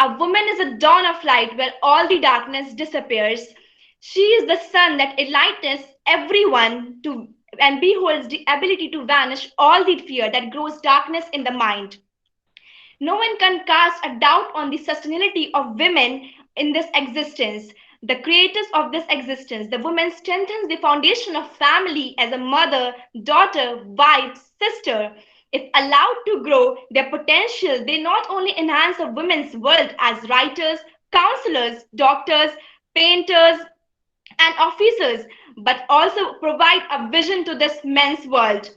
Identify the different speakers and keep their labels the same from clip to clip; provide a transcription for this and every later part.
Speaker 1: A woman is a dawn of light where all the darkness disappears. She is the sun that enlightens everyone to and beholds the ability to vanish all the fear that grows darkness in the mind. No one can cast a doubt on the sustainability of women in this existence. The creators of this existence, the woman strengthens the foundation of family as a mother, daughter, wife, sister. If allowed to grow their potential, they not only enhance a woman's world as writers, counselors, doctors, painters, and officers, but also provide a vision to this men's world.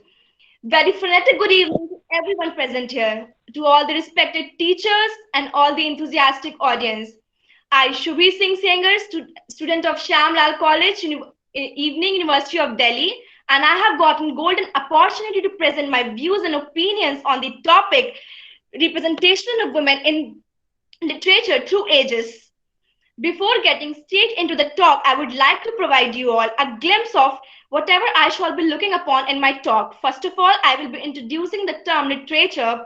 Speaker 1: Very frenetic good evening to everyone present here, to all the respected teachers and all the enthusiastic audience. I, Shubhi Singh Sanger, student of Shyam Lal College, Evening University of Delhi, and I have gotten golden opportunity to present my views and opinions on the topic representation of women in literature through ages. Before getting straight into the talk, I would like to provide you all a glimpse of whatever I shall be looking upon in my talk. First of all, I will be introducing the term literature,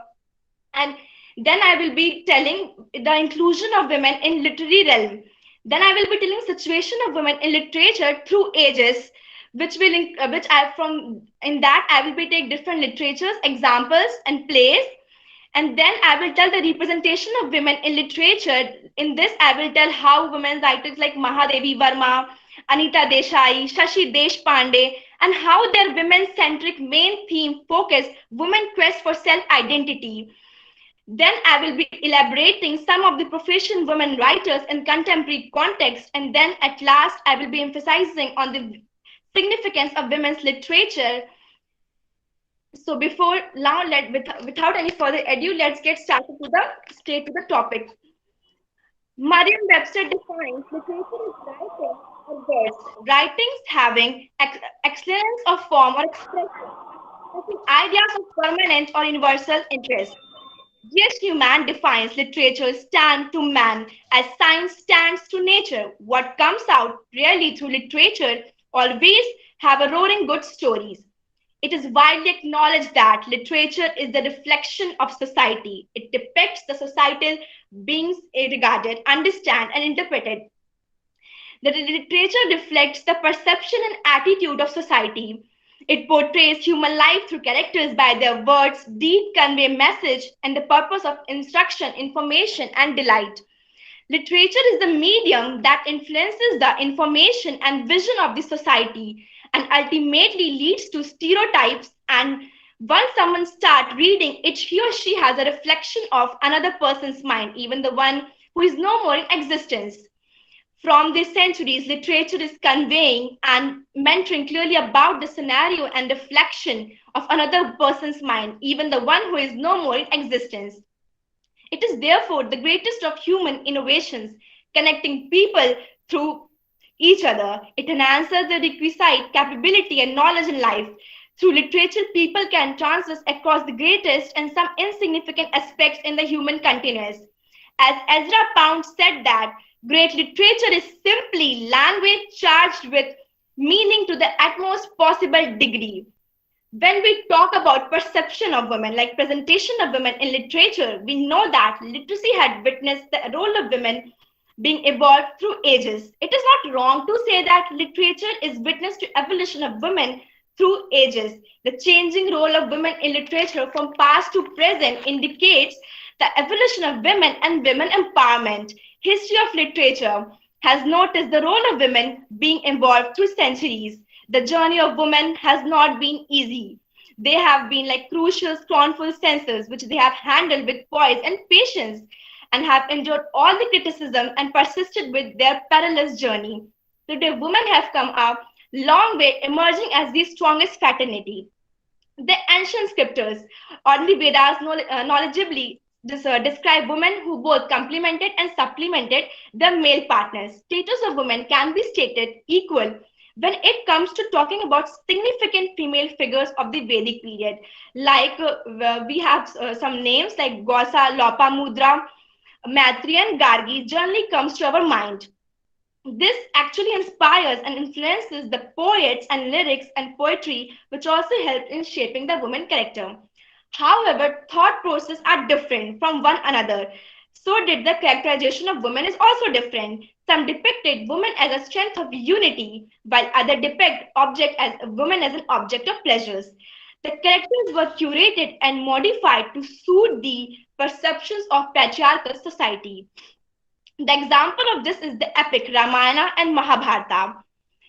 Speaker 1: and then I will be telling the inclusion of women in literary realm. Then I will be telling situation of women in literature through ages, which I from in that I will be take different literatures, examples, and plays, and then I will tell the representation of women in literature. In this, I will tell how women writers like Mahadevi Verma, Anita Desai, Shashi Deshpande, and how their women-centric main theme focus women quest for self-identity. Then I will be elaborating some of the professional women writers in contemporary context, and then at last I will be emphasizing on the significance of women's literature. So before now, without any further ado, let's get started to the straight to the topic. Merriam-Webster defines literature as writing or words, writings having excellence of form or expression, having ideas of permanent or universal interest. Yes, Newman defines literature stand to man as science stands to nature. What comes out really through literature always have a roaring good stories. It is widely acknowledged that literature is the reflection of society. It depicts the societal beings regarded, understand, and interpreted. The literature reflects the perception and attitude of society. It portrays human life through characters by their words, deed convey message, and the purpose of instruction, information, and delight. Literature is the medium that influences the information and vision of the society and ultimately leads to stereotypes. And once someone starts reading it, he or she has a reflection of another person's mind, even the one who is no more in existence. From these centuries, literature is conveying and mentoring clearly about the scenario and reflection of another person's mind, even the one who is no more in existence. It is therefore the greatest of human innovations, connecting people through each other. It enhances the requisite capability and knowledge in life. Through literature, people can transverse across the greatest and some insignificant aspects in the human continuous. As Ezra Pound said that great literature is simply language charged with meaning to the utmost possible degree. When we talk about perception of women, like presentation of women in literature, we know that literacy had witnessed the role of women being evolved through ages. It is not wrong to say that literature is witness to evolution of women through ages. The changing role of women in literature from past to present indicates the evolution of women and women empowerment. History of literature has noticed the role of women being evolved through centuries. The journey of women has not been easy. They have been like crucial, scornful censors, which they have handled with poise and patience, and have endured all the criticism and persisted with their perilous journey. Today, women have come a long way, emerging as the strongest fraternity. The ancient scriptures, or the Vedas, knowledgeably describe women who both complemented and supplemented their male partners. Status of women can be stated equal when it comes to talking about significant female figures of the Vedic period. Like we have some names like Gosa, Lopamudra, Maitri, and Gargi generally comes to our mind. This actually inspires and influences the poets and lyrics and poetry, which also help in shaping the woman character. However, thought processes are different from one another. So did the characterization of women is also different. Some depicted women as a strength of unity, while others depict object as women as an object of pleasures. The characters were curated and modified to suit the perceptions of patriarchal society. The example of this is the epic Ramayana and Mahabharata.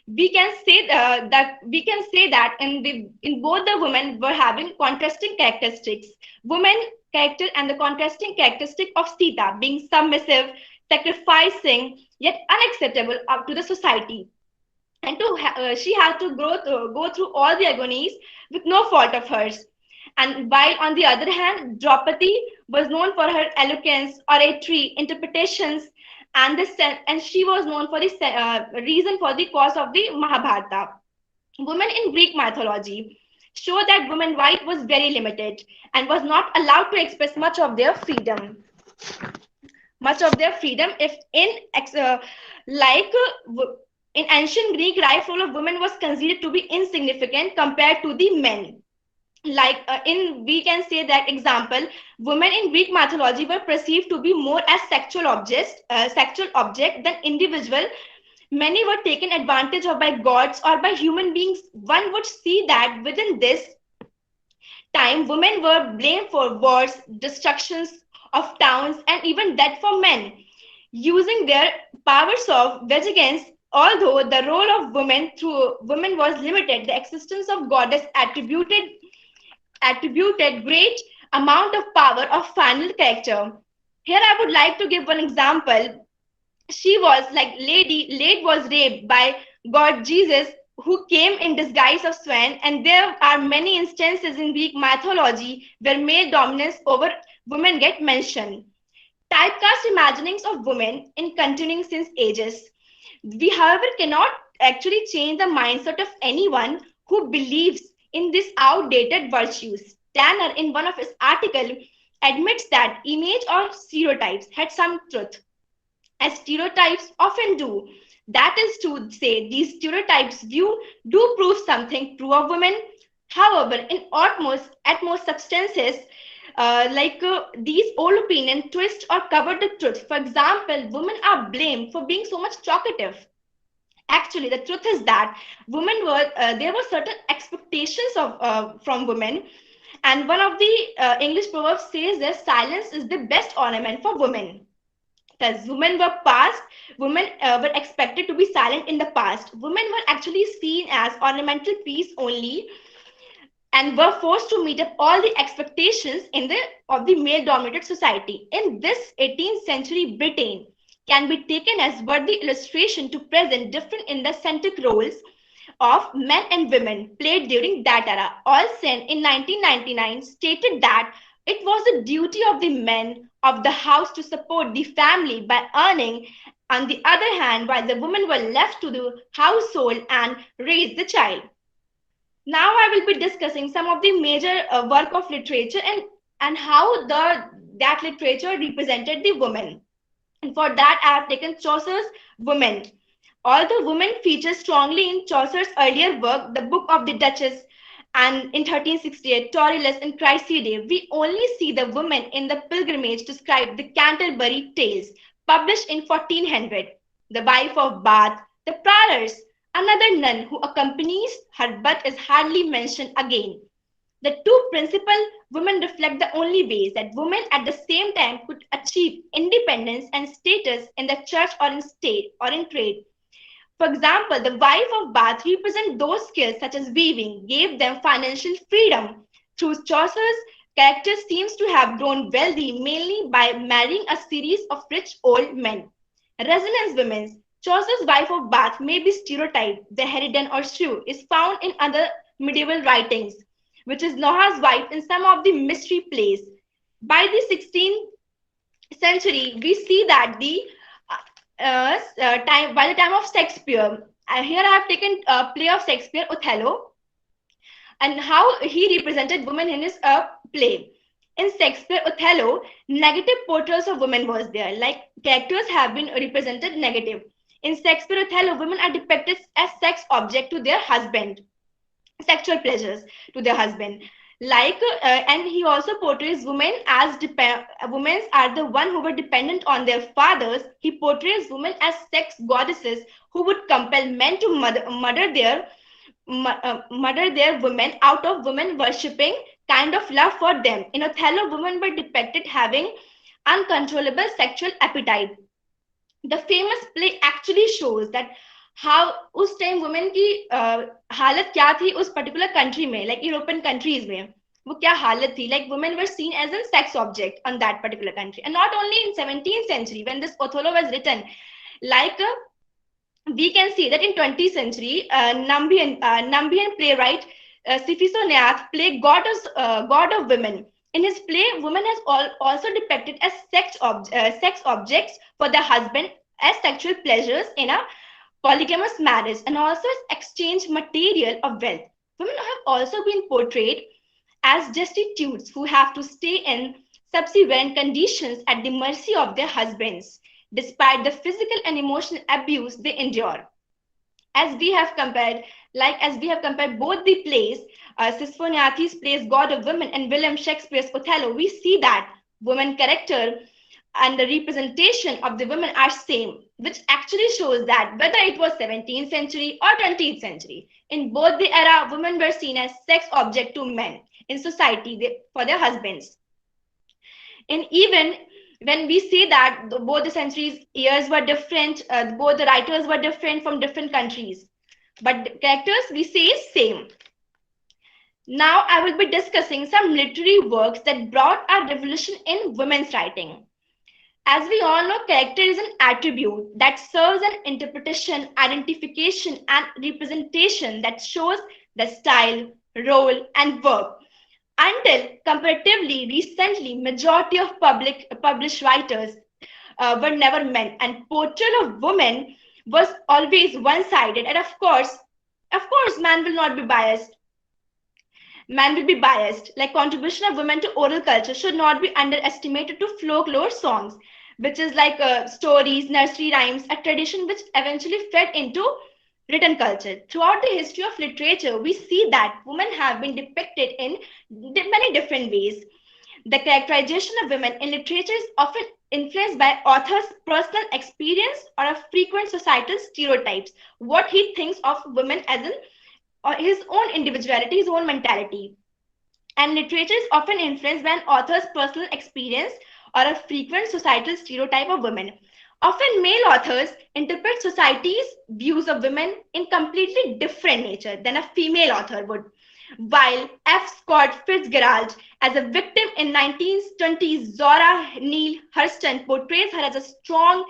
Speaker 1: We can say that in both the women were having contrasting characteristics. Women character and the contrasting characteristic of Sita being submissive, sacrificing, yet unacceptable up to the society. And she had to go through all the agonies with no fault of hers. And while on the other hand, Draupadi was known for her eloquence, oratory, interpretations, and she was known for the reason for the cause of the Mahabharata. Women in Greek mythology show that women right was very limited and was not allowed to express much of their freedom. If like in ancient Greek, right role of women was considered to be insignificant compared to the men. Like in we can say that example, women in Greek mythology were perceived to be more as sexual object than individual. Many were taken advantage of by gods or by human beings. One would see that within this time, women were blamed for wars, destructions of towns, and even death for men, using their powers of vengeance. Although the role of women was limited, the existence of goddess attributed great amount of power of final character. Here I would like to give one example. She was like Lady was raped by God Jesus, who came in disguise of swan, and there are many instances in Greek mythology where male dominance over women get mentioned. Typecast imaginings of women in continuing since ages. We, however, cannot actually change the mindset of anyone who believes in these outdated virtues. Tanner, in one of his articles, admits that image or stereotypes had some truth, as stereotypes often do. That is to say, these stereotypes do prove something true of women. However, in utmost substances, these old opinion twist or cover the truth. For example, women are blamed for being so much talkative. Actually, the truth is that women were there were certain expectations of from women, and one of the English proverbs says that silence is the best ornament for women. Because women were expected to be silent in the past. Women were actually seen as ornamental piece only, and were forced to meet up all the expectations of the male-dominated society. In this 18th century Britain can be taken as worthy illustration to present different in the centric roles of men and women played during that era. Olsen in 1999 stated that it was the duty of the men of the house to support the family by earning. On the other hand, while the women were left to the household and raise the child. Now I will be discussing some of the major work of literature and how that literature represented the women. And for that, I have taken Chaucer's Women. Although women feature strongly in Chaucer's earlier work, the Book of the Duchess, and in 1368, Torylus and Chryside, we only see the women in the pilgrimage described the Canterbury Tales, published in 1400. The wife of Bath, the Prowlers, another nun who accompanies her but is hardly mentioned again. The two principal women reflect the only ways that women at the same time could achieve independence and status in the church or in state or in trade. For example, the wife of Bath represent those skills such as weaving, gave them financial freedom. Through Chaucer's character seems to have grown wealthy mainly by marrying a series of rich old men. Resonance women. Chaucer's wife of Bath may be stereotyped. The Harridan or Shrew is found in other medieval writings, which is Noah's wife in some of the mystery plays. By the 16th century, we see that by the time of Shakespeare, here I have taken a play of Shakespeare, Othello, and how he represented women in his play. In Shakespeare, Othello, negative portrayals of women was there. Like characters have been represented negative. In Shakespeare, Othello, women are depicted as sex object to their husband, sexual pleasures to their husband. And he also portrays women as women are the one who were dependent on their fathers. He portrays women as sex goddesses who would compel men to murder their women out of women worshipping kind of love for them. In Othello, women were depicted having uncontrollable sexual appetite. The famous play actually shows that how उस time women की हालत क्या थी उस particular country में, like European countries में वो क्या हालत थी. Like women were seen as a sex object on that particular country, and not only in 17th century when this Othello was written. like uh, we can see that in 20th century, Nambian playwright Sifiso play God of Women. In his play, women has also depicted as sex objects for their husband as sexual pleasures in a polygamous marriage, and also as exchange material of wealth. Women have also been portrayed as destitutes who have to stay in subservient conditions at the mercy of their husbands, despite the physical and emotional abuse they endure. As we have compared, as we have compared both the plays, Sisphoniathi's plays God of Women and William Shakespeare's Othello, we see that women character and the representation of the women are same, which actually shows that whether it was 17th century or 20th century, in both the era, women were seen as sex object to men in society for their husbands. And even when we see that both the centuries years were different, both the writers were different from different countries, but the characters we see is same. Now I will be discussing some literary works that brought a revolution in women's writing. As we all know, character is an attribute that serves an interpretation, identification, and representation that shows the style, role, and work. Until comparatively recently, majority of published writers were never men, and portrayal of women was always one-sided. And of course, man will not be biased. Man will be biased. Like contribution of women to oral culture should not be underestimated to folklore songs, which is like stories, nursery rhymes, a tradition which eventually fed into written culture. Throughout the history of literature, we see that women have been depicted in many different ways. The characterization of women in literature is often influenced by author's personal experience or a frequent societal stereotypes, what he thinks of women as in his own individuality, his own mentality. And literature is often influenced by an author's personal experience or a frequent societal stereotype of women. Often male authors interpret society's views of women in completely different nature than a female author would. While F. Scott Fitzgerald, as a victim in 1920s, Zora Neale Hurston portrays her as a strong,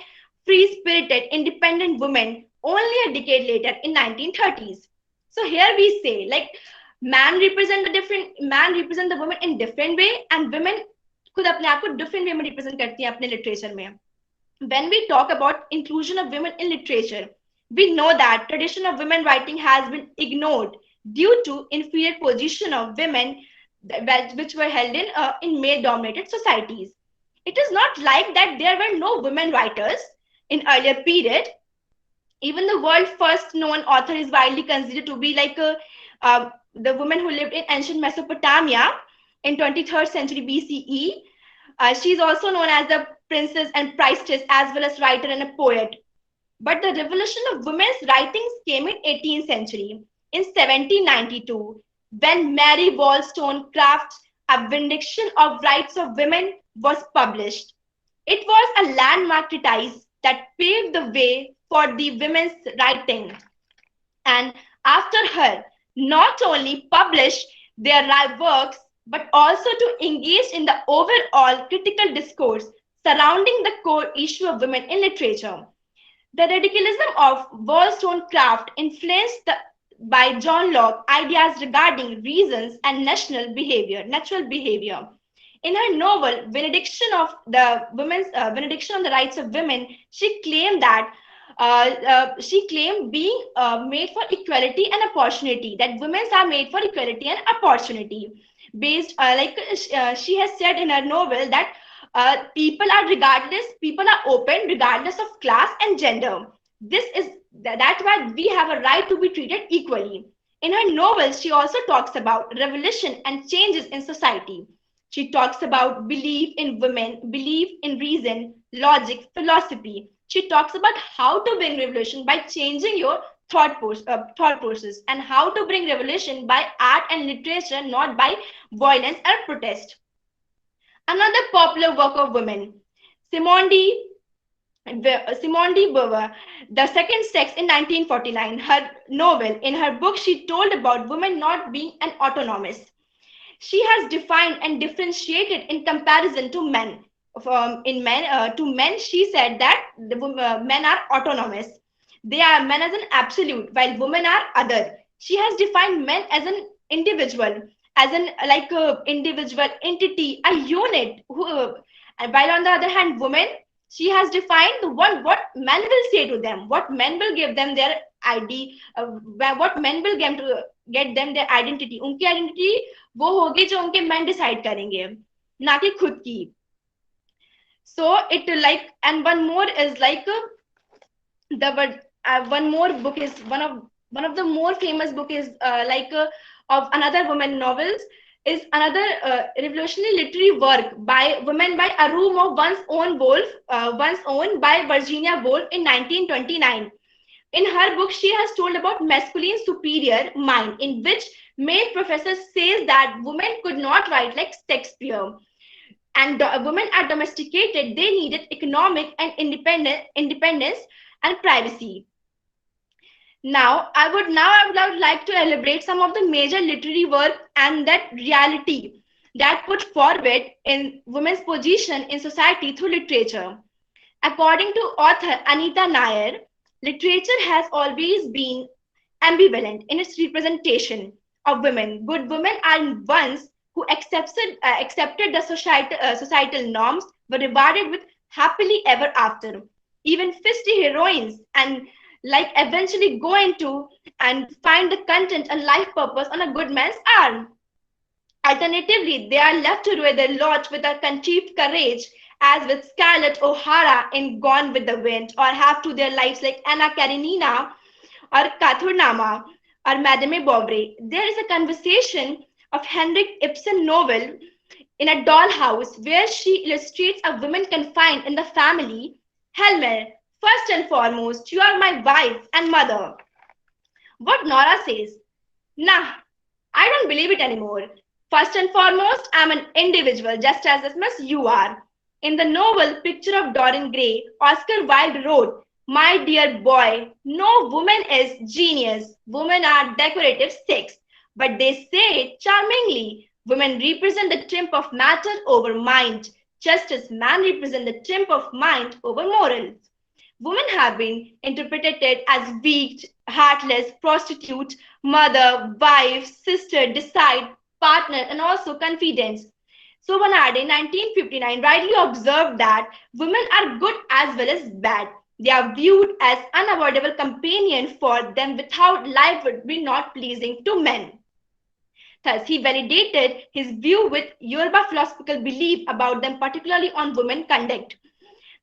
Speaker 1: free-spirited, independent woman only a decade later in 1930s. So here we say, like, man represent the woman in different way, and women खुद अपने आप को different way में represent करती हैं अपने literature में. When we talk about inclusion of women in literature, we know that tradition of women writing has been ignored due to inferior position of women which were held in male-dominated societies. It is not like that there were no women writers in earlier period. Even the world's first known author is widely considered to be like the woman who lived in ancient Mesopotamia in 23rd century BCE. She is also known as the princess and priestess, as well as writer and a poet. But the revolution of women's writings came in 18th century. In 1792, when Mary Wollstonecraft's A Vindication of Rights of Women was published. It was a landmark treatise that paved the way for the women's writing. And after her, not only published their works, but also to engage in the overall critical discourse surrounding the core issue of women in literature. The radicalism of Wollstonecraft influenced by John Locke ideas regarding reasons and natural behavior. In her novel Benediction of the Benediction on the Rights of Women, she claimed that being made for equality and opportunity, that women are made for equality and opportunity. She has said in her novel that people are open regardless of class and gender. That's why we have a right to be treated equally. In her novels, she also talks about revolution and changes in society. She talks about belief in women, belief in reason, logic, philosophy. She talks about how to bring revolution by changing your thought process, and how to bring revolution by art and literature, not by violence or protest. Another popular work of women, Simone de Simone de Beauvoir, The Second Sex in 1949, her novel. In her book, she told about women not being an autonomous. She has defined and differentiated in comparison to men. To men, she said that men are autonomous. They are men as an absolute, while women are other. She has defined men as an individual, as an individual entity, a unit. While on the other hand, women, she has defined the one what men will say to them, what men will give them their ID, what men will get them their identity. उनकी identity वो होगी जो उनके men decide करेंगे, ना कि खुद की. So it like, and one more is like the one more book is one of the more famous book is of another woman novels, is another revolutionary literary work by women by A Room of One's Own Wolf, One's Own by Virginia Woolf in 1929. In her book, she has told about masculine superior mind, in which male professor says that women could not write like Shakespeare, and women are domesticated. They needed economic and independence and privacy. I would like to elaborate some of the major literary work and that reality that put forward in women's position in society through literature. According to author Anita Nair, literature has always been ambivalent in its representation of women. Good women are ones who accepted the societal norms, were rewarded with happily ever after. Even fisty heroines and like eventually go into and find the content and life purpose on a good man's arm. Alternatively, they are left to wear their lot with a conceived courage, as with Scarlett O'Hara in Gone with the Wind, or have to their lives like Anna Karenina or Kathurnama or Madame Bovary. There is a conversation of Henrik Ibsen novel in a dollhouse where she illustrates a woman confined in the family. Helmer, first and foremost, you are my wife and mother. What Nora says, nah, I don't believe it anymore. First and foremost, I'm an individual just as much as you are. In the novel Picture of Dorian Gray, Oscar Wilde wrote, my dear boy, no woman is genius. Women are decorative sticks, but they say it charmingly. Women represent the triumph of matter over mind, just as man represents the triumph of mind over morals. Women have been interpreted as weak, heartless, prostitute, mother, wife, sister, decide, partner, and also confidence. So Bernard in 1959 rightly observed that women are good as well as bad. They are viewed as unavoidable companion for them without life would be not pleasing to men. Thus, he validated his view with Yoruba philosophical belief about them, particularly on women conduct.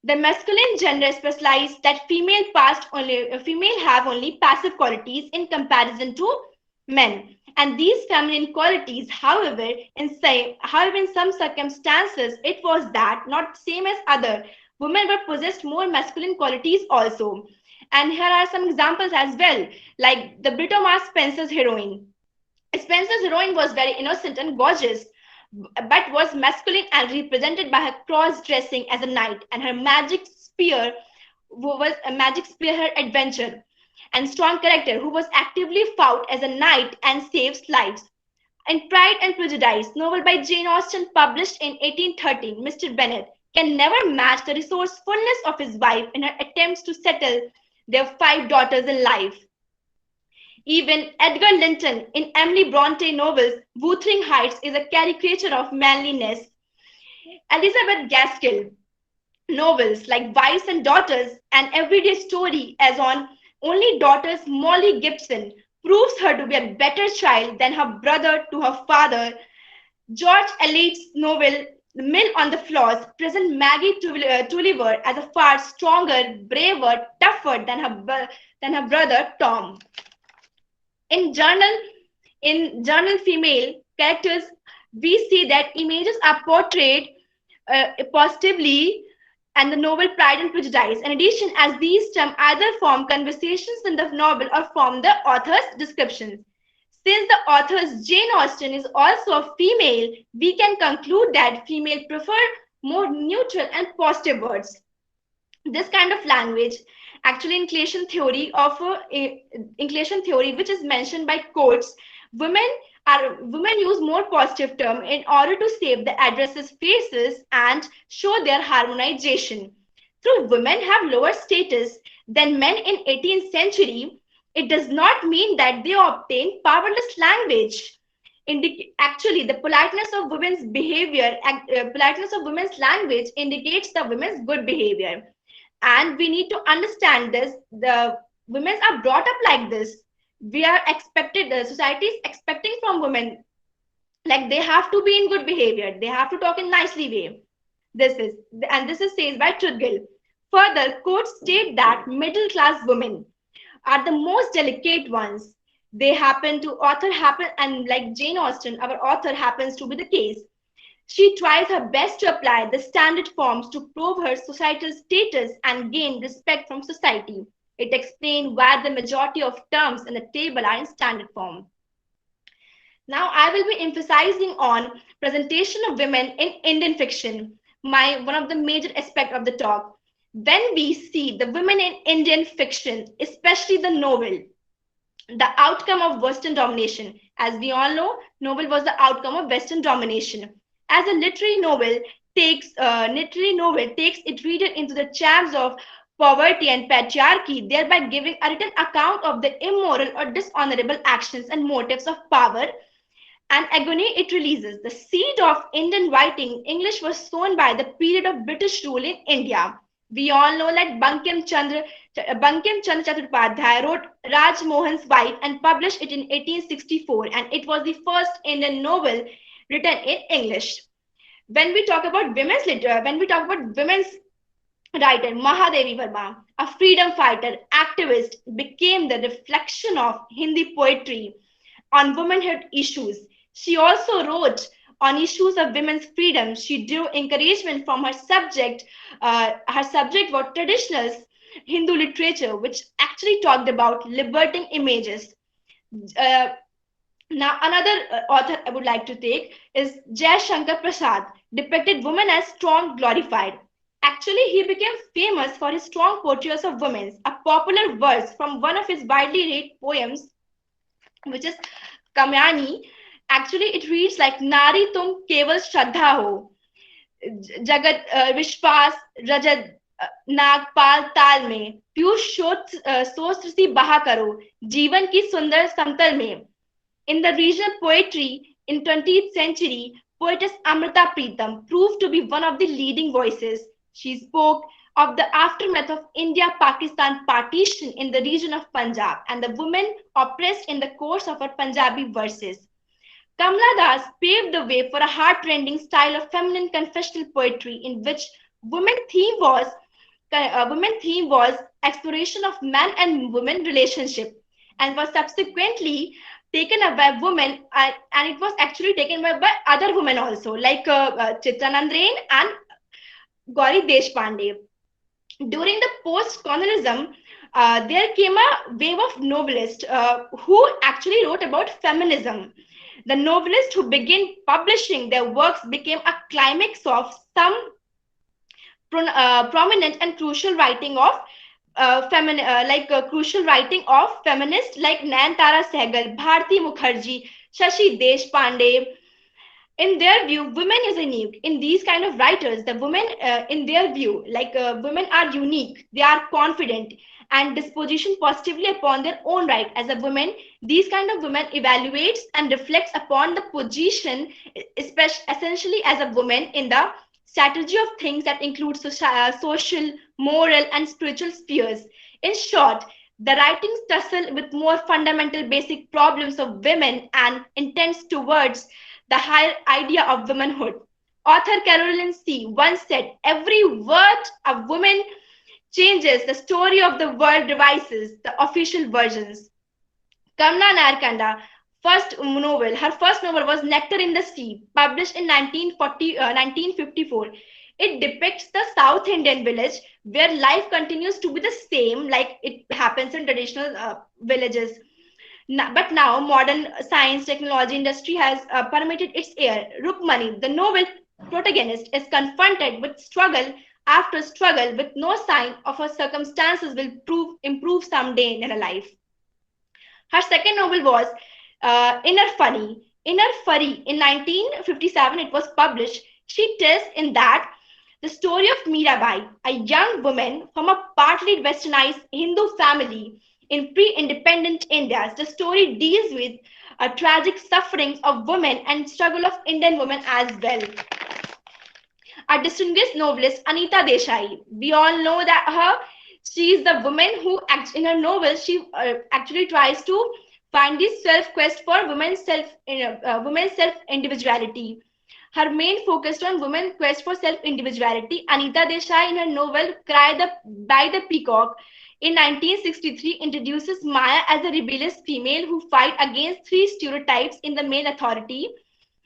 Speaker 1: The masculine gender specialized that female have only passive qualities in comparison to men. And these feminine qualities, however, in some circumstances, it was that not same as other. Women were possessed more masculine qualities also. And here are some examples as well, like the Britomar Spencer's heroine. Spencer's heroine was very innocent and gorgeous, but was masculine and represented by her cross-dressing as a knight and her magic spear her adventure, and strong character who was actively fought as a knight and saves lives. In Pride and Prejudice, novel by Jane Austen published in 1813, Mr. Bennet can never match the resourcefulness of his wife in her attempts to settle their 5 daughters in life. Even Edgar Linton in Emily Bronte novels Wuthering Heights is a caricature of manliness. Elizabeth Gaskell novels like Wives and Daughters, an everyday story as on only daughter's Molly Gibson proves her to be a better child than her brother to her father. George Eliot's novel The Mill on the Floss presents Maggie Tulliver as a far stronger, braver, tougher than her brother Tom. In journal, in journal female characters, we see that images are portrayed positively and the novel Pride and Prejudice. In addition, as these terms either form conversations in the novel or form the author's descriptions. Since the author's Jane Austen is also a female, we can conclude that female prefer more neutral and positive words. This kind of language, actually inclusion theory, which is mentioned by quotes, women women use more positive term in order to save the addresses faces and show their harmonization. Through women have lower status than men in 18th century, it does not mean that they obtain powerless language. Actually, the politeness of women's language indicates the women's good behavior, and we need to understand this. The women are brought up like this. We are expected, the society is expecting from women, like they have to be in good behavior, they have to talk in nicely way. This is, and this is said by Trudgill. Further, quotes state that middle class women are the most delicate ones. They happen to author happen, and like Jane Austen, our author happens to be the case. She tries her best to apply the standard forms to prove her societal status and gain respect from society. It explains why the majority of terms in the table are in standard form. Now I will be emphasizing on presentation of women in Indian fiction, my one of the major aspect of the talk. When we see the women in Indian fiction, especially the novel, the outcome of Western domination. As we all know, novel was the outcome of Western domination. As a literary novel takes its reader into the champs of poverty and patriarchy, thereby giving a written account of the immoral or dishonorable actions and motives of power and agony it releases. The seed of Indian writing English was sown by the period of British rule in India. We all know that Bankim Chandra Chattopadhyay wrote Raj Mohan's Wife and published it in 1864, and it was the first Indian novel written in English. When we talk about women's writer, Mahadevi Verma, a freedom fighter, activist, became the reflection of Hindi poetry on womanhood issues. She also wrote on issues of women's freedom. She drew encouragement from her subject. Her subject was traditional Hindu literature, which actually talked about liberating images. Uh, Now, another author I would like to take is Jai Shankar Prasad, depicted women as strong, glorified. Actually, he became famous for his strong portrayals of women. A popular verse from one of his widely read poems, which is Kamyani, actually it reads like Nari tum keval shraddha ho, जगत विश्वास रजत नागपाल ताल में पीयूष सोच सी बहा करो जीवन की सुंदर समतल में. In the regional poetry in 20th century, poetess Amrita Pritam proved to be one of the leading voices. She spoke of the aftermath of India-Pakistan partition in the region of Punjab and the women oppressed in the course of her Punjabi verses. Kamla Das paved the way for a heart-rending style of feminine confessional poetry in which women theme was exploration of man and woman relationship and was subsequently taken up by women, and it was actually taken by other women also like Chitra Nandren and Gauri Deshpande. During the post-colonialism, there came a wave of novelists who actually wrote about feminism. The novelists who began publishing their works became a climax of some prominent and crucial writing of crucial writing of feminists like Nayantara Sehgal, Bharati Mukherjee, Shashi Deshpande. In their view, women is unique. In these kind of writers, the women, in their view, women are unique. They are confident and disposition positively upon their own right. As a woman, these kind of women evaluates and reflects upon the position, especially essentially as a woman in the strategy of things that include social, moral, and spiritual spheres. In short, the writings tussle with more fundamental basic problems of women and intends towards the higher idea of womanhood. Author Carolyn C. once said, "Every word a woman changes, the story of the world revises the official versions." Kamla Narkanda, her first novel was Nectar in the Sea, published in 1954. It depicts the South Indian village where life continues to be the same like it happens in traditional villages. But now modern science technology industry has permitted its air. Rukmani, the novel protagonist, is confronted with struggle after struggle with no sign of her circumstances will improve someday in her life. Her second novel was Inner Funny. Inner Furry in 1957 it was published. She tells in that the story of Mirabai, a young woman from a partly westernized Hindu family in pre-independent India. The story deals with tragic sufferings of women and struggle of Indian women as well. A distinguished novelist, Anita Desai. We all know that her. She is the woman who, in her novel, she actually tries to find this self quest for women's self individuality. Her main focused on women's quest for self individuality. Anita Desai, in her novel Cry by the Peacock, in 1963, introduces Maya as a rebellious female who fight against three stereotypes in the male authority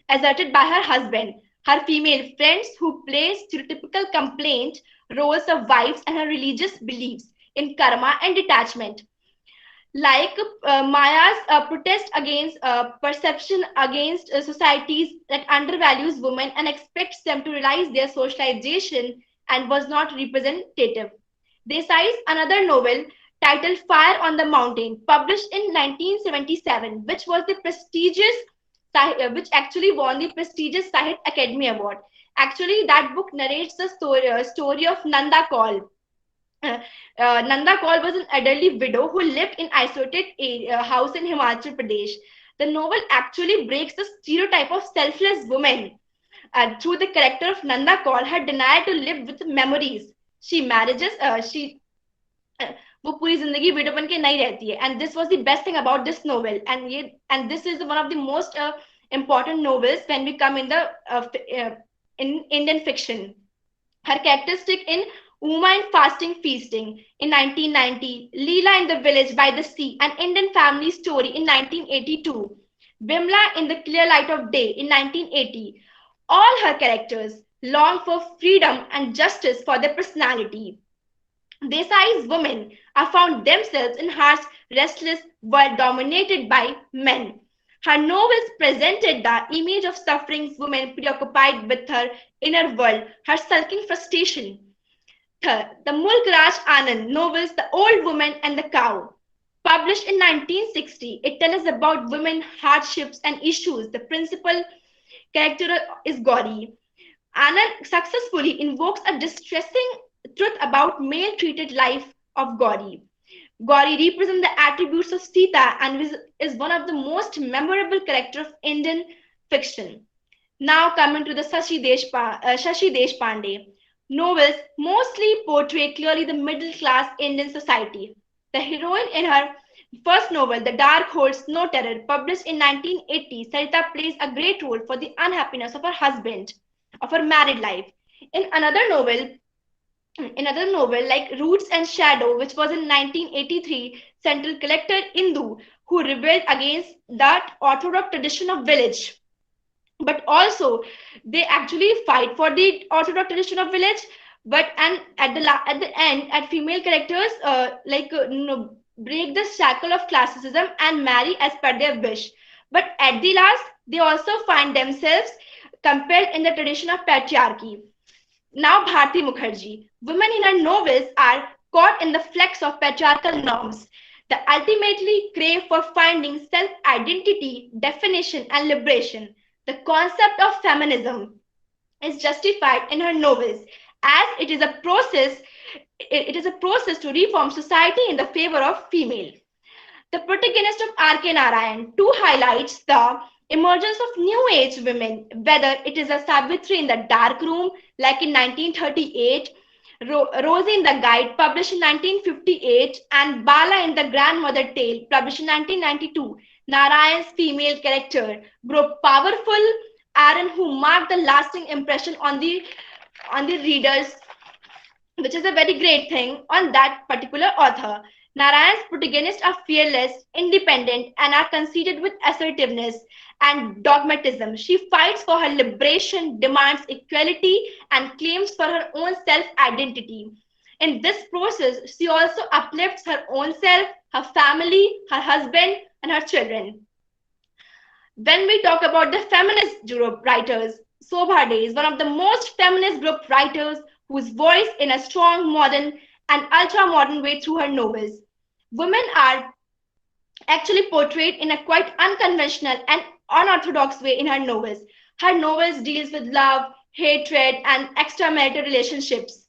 Speaker 1: asserted by her husband, her female friends who play stereotypical complaint roles of wives, and her religious beliefs in karma and detachment. Like Maya's protest against perception against societies that undervalues women and expects them to realize their socialization and was not representative. Desai's another novel titled Fire on the Mountain, published in 1977, which was the prestigious which actually won the prestigious Sahit Academy Award. Actually, that book narrates the story of Nanda Kaul. Nanda Kaul was an elderly widow who lived in isolated house in Himachal Pradesh. The novel actually breaks the stereotype of selfless women through the character of Nanda Kaul, her desire to live with memories. She वो पूरी जिंदगी window बन के नहीं रहती है and this was the best thing about this novel and this is one of the most important novels when we come in the in Indian fiction. Her characteristic in Uma in Fasting Feasting in 1990, Leela in the Village by the Sea, an Indian family story in 1982, Bimla in the Clear Light of Day in 1980. All her characters long for freedom and justice for their personality. Desai's women have found themselves in harsh, restless world dominated by men. Her novels presented the image of suffering women preoccupied with her inner world, her sulking frustration. Third, the Mulk Raj Anand novels The Old Woman and the Cow. Published in 1960, it tells us about women, hardships, and issues. The principal character is Gauri. Anand successfully invokes a distressing truth about male-treated life of Gauri. Gauri represents the attributes of Sita and is one of the most memorable characters of Indian fiction. Now coming to the Shashi Deshpande. Novels mostly portray clearly the middle-class Indian society. The heroine in her first novel, The Dark Holds No Terror, published in 1980, Sarita plays a great role for the unhappiness of her husband, of her married life. In another novel like Roots and Shadow, which was in 1983, central character Indu, who rebelled against that orthodox tradition of village. But also, they actually fight for the orthodox tradition of village. But and at the end, at female characters break the shackle of classicism and marry as per their wish. But at the last, they also find themselves compelled in the tradition of patriarchy. Now Bharati Mukherjee. Women in her novels are caught in the flex of patriarchal norms. They ultimately crave for finding self-identity, definition, and liberation. The concept of feminism is justified in her novels as it is a process to reform society in the favor of female. The protagonist of R.K. Narayan too highlights the emergence of new age women, whether it is a Savitri in the dark room, like in 1938, Rosie in the Guide, published in 1958, and Bala in the Grandmother Tale, published in 1992. Narayan's female character grow powerful, Aaron, who marked the lasting impression on the readers, which is a very great thing on that particular author. Narayan's protagonists are fearless, independent, and are conceited with assertiveness and dogmatism. She fights for her liberation, demands equality, and claims for her own self identity. In this process, she also uplifts her own self, her family, her husband, and her children. When we talk about the feminist group writers, Shobha Day is one of the most feminist group writers whose voice in a strong, modern, and ultra modern way through her novels. Women are actually portrayed in a quite unconventional and unorthodox way in her novels. Her novels deals with love, hatred, and extramarital relationships,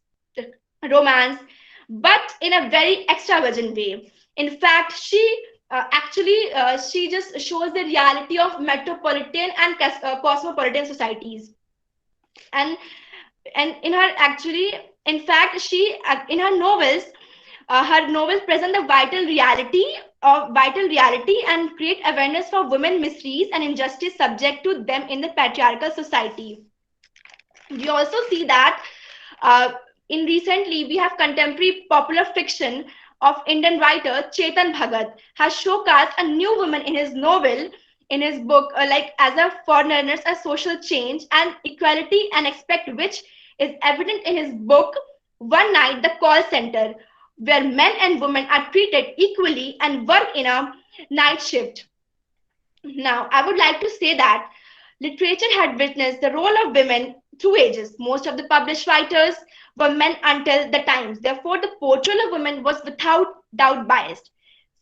Speaker 1: romance, but in a very extravagant way. In fact, she just shows the reality of metropolitan and cosmopolitan societies, and in her actually, in fact, in her novels present the vital reality and create awareness for women mysteries and injustice subject to them in the patriarchal society. We also see that uh, in recently we have contemporary popular fiction of Indian writer Chetan Bhagat has showcased a new woman in his novel, in his book, like as a foreigners, a social change and equality and expect, which is evident in his book One Night, the Call Center, where men and women are treated equally and work in a night shift. Now, I would like to say that literature had witnessed the role of women through ages. Most of the published writers were men until the times. Therefore, the portrayal of women was without doubt biased.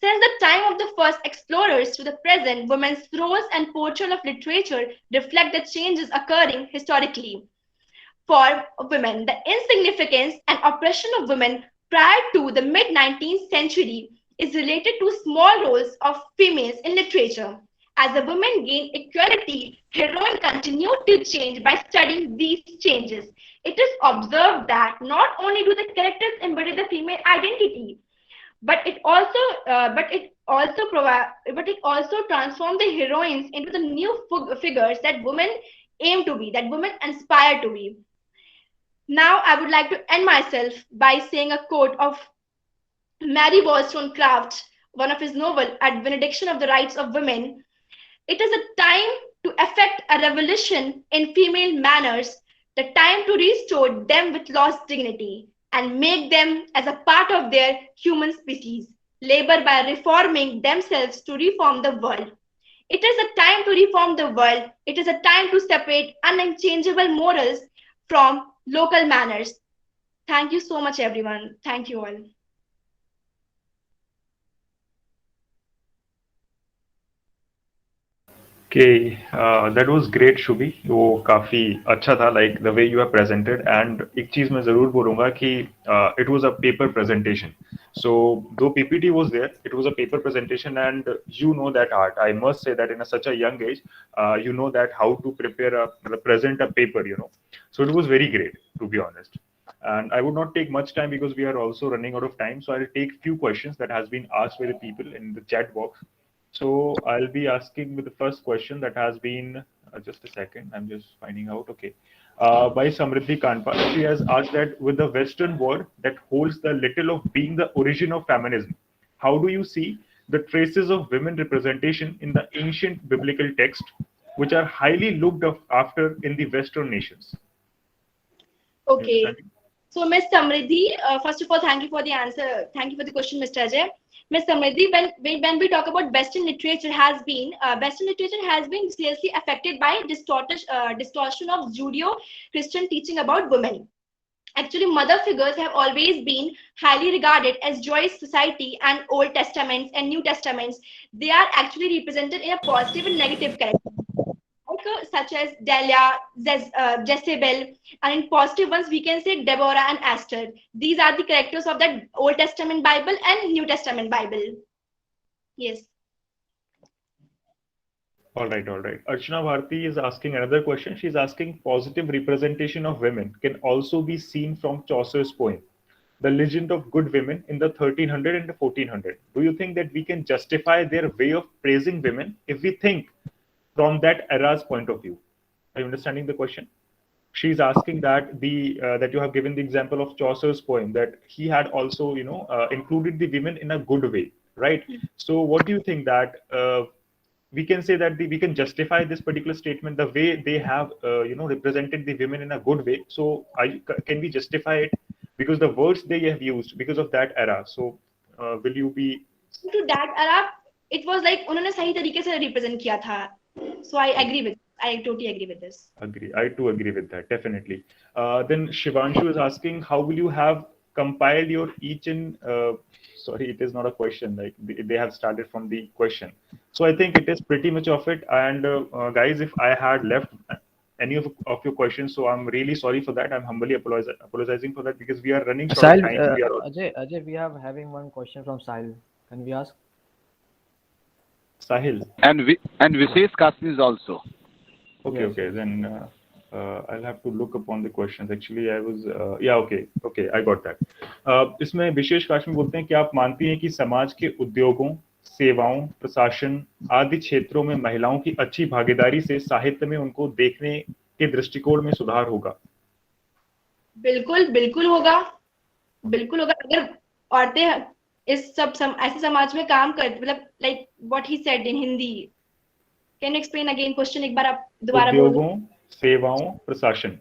Speaker 1: Since the time of the first explorers to the present, women's roles and portrayal of literature reflect the changes occurring historically. For women, the insignificance and oppression of women prior to the mid 19th century is related to small roles of females in literature. As the women gain equality, heroine continued to change by studying these changes. It is observed that not only do the characters embody the female identity, but it also transforms the heroines into the new figures that women aim to be, that women aspire to be. Now, I would like to end myself by saying a quote of Mary Wollstonecraft, one of his novel, At Benediction of the Rights of Women. It is a time to effect a revolution in female manners, the time to restore them with lost dignity and make them as a part of their human species, labor by reforming themselves to reform the world. It is a time to reform the world. It is a time to separate unchangeable morals from local manners. Thank you so much, everyone. Thank you all.
Speaker 2: Okay, that was great, Shubhi. वो काफी अच्छा था, like the way you have presented. And एक चीज मैं जरूर बोलूंगा कि it was a paper presentation. So though PPT was there, it was a paper presentation, and you know that art. I must say that in such a young age, you know that how to prepare present a paper. So it was very great, to be honest. And I would not take much time because we are also running out of time. So I'll take few questions that has been asked by the people in the chat box. So I'll be asking with the first question that has been just a second. I'm just finding out. Okay, by Samriddhi Kanpal, she has asked that with the Western world that holds the little of being the origin of feminism, how do you see the traces of women representation in the ancient biblical text, which are highly looked after in the Western nations? You
Speaker 1: Okay.
Speaker 2: understanding?
Speaker 1: So, Ms. Samriddhi, first of all, thank you for the answer. Thank you for the question, Mr. Ajay. Ms. Samriddhi, when we talk about Western literature has been seriously affected by distortion of Judeo-Christian teaching about women. Actually, mother figures have always been highly regarded as Jewish society and Old Testaments and New Testaments. They are actually represented in a positive and negative character, like such as Delia, Jezebel, and in positive ones we can say Deborah and Esther. These are the characters of the Old Testament Bible and New Testament Bible. Yes.
Speaker 2: All right, all right. Archana Bharti is asking another question. She's asking positive representation of women can also be seen from Chaucer's poem, The Legend of Good Women in the 1300 and the 1400. Do you think that we can justify their way of praising women if we think from that era's point of view? Are you understanding the question? she's asking that that you have given the example of Chaucer's poem, that he had also, included the women in a good way, right? So what do you think that we can say that we can justify this particular statement, the way they have represented the women in a good way? So can we justify it because the words they have used because of that era? So will you be
Speaker 1: To that era, it was like उन्होंने सही तरीके से represent किया था. So I totally agree with this.
Speaker 2: agree? I too agree with that, definitely. Then Shivanshu is asking, how will you have compiled your each and sorry, it is not a question. Like they have started from the question, so I think it is pretty much of it. And guys, if I had left any of your questions, so I'm really sorry for that. I'm humbly apologizing for that because we are running short of
Speaker 3: Sahil,
Speaker 2: time. We are
Speaker 3: Ajay, we have having one question from Sahil. Can we ask?
Speaker 2: Sahil.
Speaker 4: And Vishesh Kasmis also.
Speaker 2: Okay,
Speaker 3: Yes,
Speaker 2: okay.
Speaker 3: yes.
Speaker 2: Then I'll have to look upon the questions. Actually, I was yeah, okay, okay. I got that. इसमें विशेष काश में बोलते हैं कि आप मानती हैं कि समाज के उद्योगों, सेवाओं, प्रशासन आदि क्षेत्रों में महिलाओं की अच्छी भागीदारी से साहित्य में उनको देखने के दृष्टिकोण में सुधार होगा?
Speaker 1: बिल्कुल बिल्कुल होगा, बिल्कुल होगा. अगर औरतें इस सब ऐसे समाज में काम कर, मतलब like what he said in Hindi. Can you explain again question? एक बार आप दोबारा बोल दो.
Speaker 2: उद्योगों, सेवाओं, प्रशासन.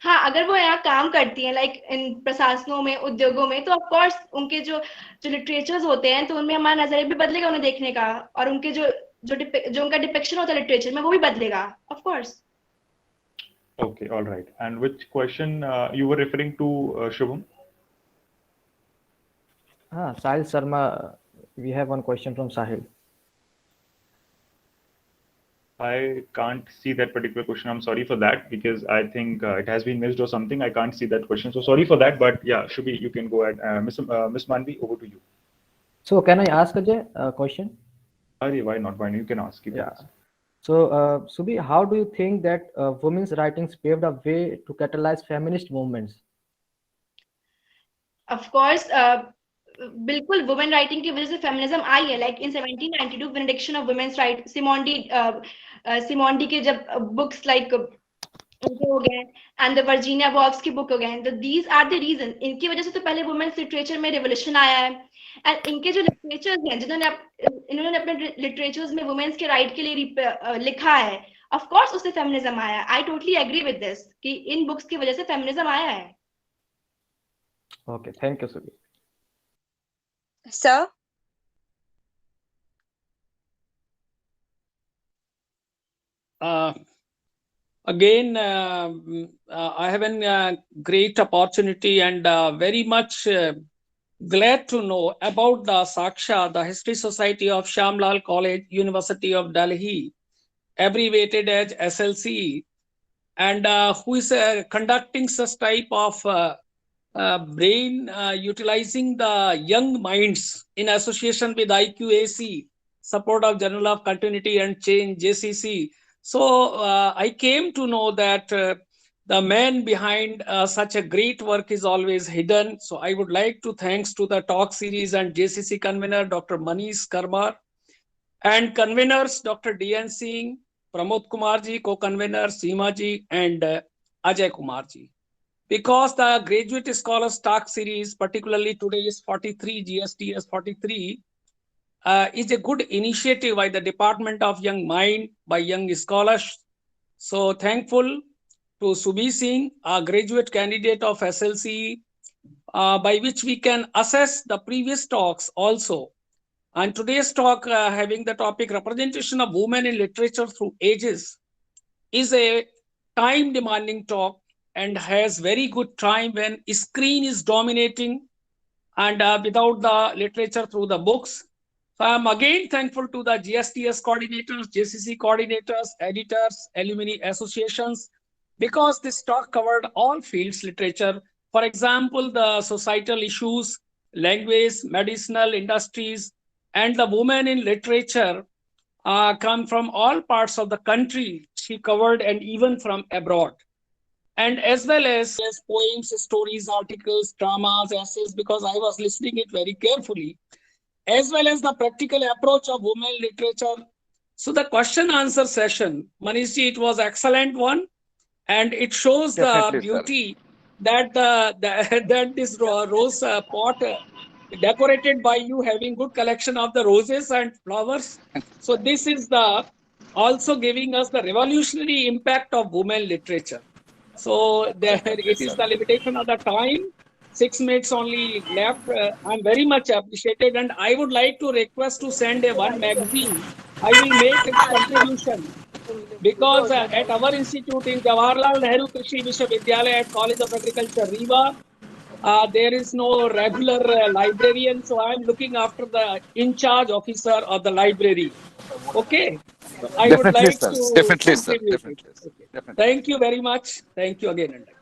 Speaker 1: हाँ, अगर वो यहाँ काम करती हैं लाइक इन प्रशासनों में, उद्योगों में, तो ऑफ कोर्स उनके जो लिटरेचर्स होते हैं, तो उनमें हमारा नजरिया भी बदलेगा उन्हें देखने का, और उनके जो उनका डिपिक्शन होता है लिटरेचर में, वो भी बदलेगा of course.
Speaker 2: Okay, all right. And which question you were referring to, Shubham?
Speaker 3: Sahil Sharma, we have one question from Sahil.
Speaker 2: I can't see that particular question. I'm sorry for that because I think it has been missed or something. I can't see that question. So sorry for that. But yeah, Shubhi, you can go ahead. Miss Manvi, over to you.
Speaker 3: So can I ask Ajay a question?
Speaker 2: Why not? Why not? You can ask. You can
Speaker 3: Yeah.
Speaker 2: ask.
Speaker 3: So, Subhi, how do you think that women's writings paved a way to catalyze feminist movements?
Speaker 1: Of course बिल्कुल women writing की वजह से feminism आई है. Like in 1792 vindication of women's right, सिमोंडी के जब books like उनके हो गए, एंड द वर्जीनिया वॉल्फ की बुक हो गए, तो दीज आर द रीजन. इनकी वजह से तो पहले वुमेन्स लिटरेचर में रिवोल्यूशन आया है. एंड इनके जो लिटरेचर्स हैं, इन्होंने अपने लिटरेचर्स में वुमेन्स के राइट के लिए लिखा है, ऑफ कोर्स उससे फेमिनिज्म आया. I totally agree with this कि इन बुक्स की वजह से फेमिनिज्म आया है.
Speaker 3: Okay, thank you, Subhi.
Speaker 5: Sir,
Speaker 6: again, I have a great opportunity and very much glad to know about the Saksha, the History Society of Shyam Lal College, University of Delhi, abbreviated as SLCE, and who is conducting such type of brain utilizing the young minds in association with IQAC, support of Journal of Continuity and Change, JCC. So I came to know that the man behind such a great work is always hidden. So I would like to thanks to the talk series and JCC convener, Dr. Manish Karmar, and conveners, Dr. DN Singh, Pramod Kumarji, co-convener, Seemaji, and Ajay Kumarji. Because the graduate scholars talk series, particularly today is 43, GSTS 43, is a good initiative by the Department of Young Mind, by young scholars. So thankful to Subhi Singh, a graduate candidate of SLCE, by which we can assess the previous talks also. And today's talk, having the topic representation of women in literature through ages, is a time-demanding talk and has very good time when screen is dominating and without the literature through the books. So I'm again thankful to the GSTS coordinators, JCC coordinators, editors, alumni associations, because this talk covered all fields literature. For example, the societal issues, language, medicinal industries, and the women in literature come from all parts of the country. She covered, and even from abroad. And as well as poems, stories, articles, dramas, essays, because I was listening it very carefully, as well as the practical approach of women literature. So the question answer session, Manishji, it was excellent one. and it shows the
Speaker 4: Definitely, sir.
Speaker 6: beauty that that this rose pot decorated by you, having good collection of the roses and flowers. So this is the also giving us the revolutionary impact of women literature. So there
Speaker 4: Definitely,
Speaker 6: it is
Speaker 4: sir.
Speaker 6: the limitation of the time. 6 minutes only left. I'm very much appreciated, and I would like to request to send a one magazine. I will make its contribution because at our institute in Jawaharlal Nehru Krishi Vishwavidyalaya at College of Agriculture, Rewa, there is no regular librarian, so I am looking after the in charge officer of the library. Okay, so I would
Speaker 4: Definitely,
Speaker 6: like
Speaker 4: sir.
Speaker 6: to
Speaker 4: Definitely, sir.
Speaker 6: contribute it.
Speaker 4: Definitely, sir.
Speaker 6: Okay.
Speaker 4: Definitely.
Speaker 6: Thank you very much. Thank you again. And again.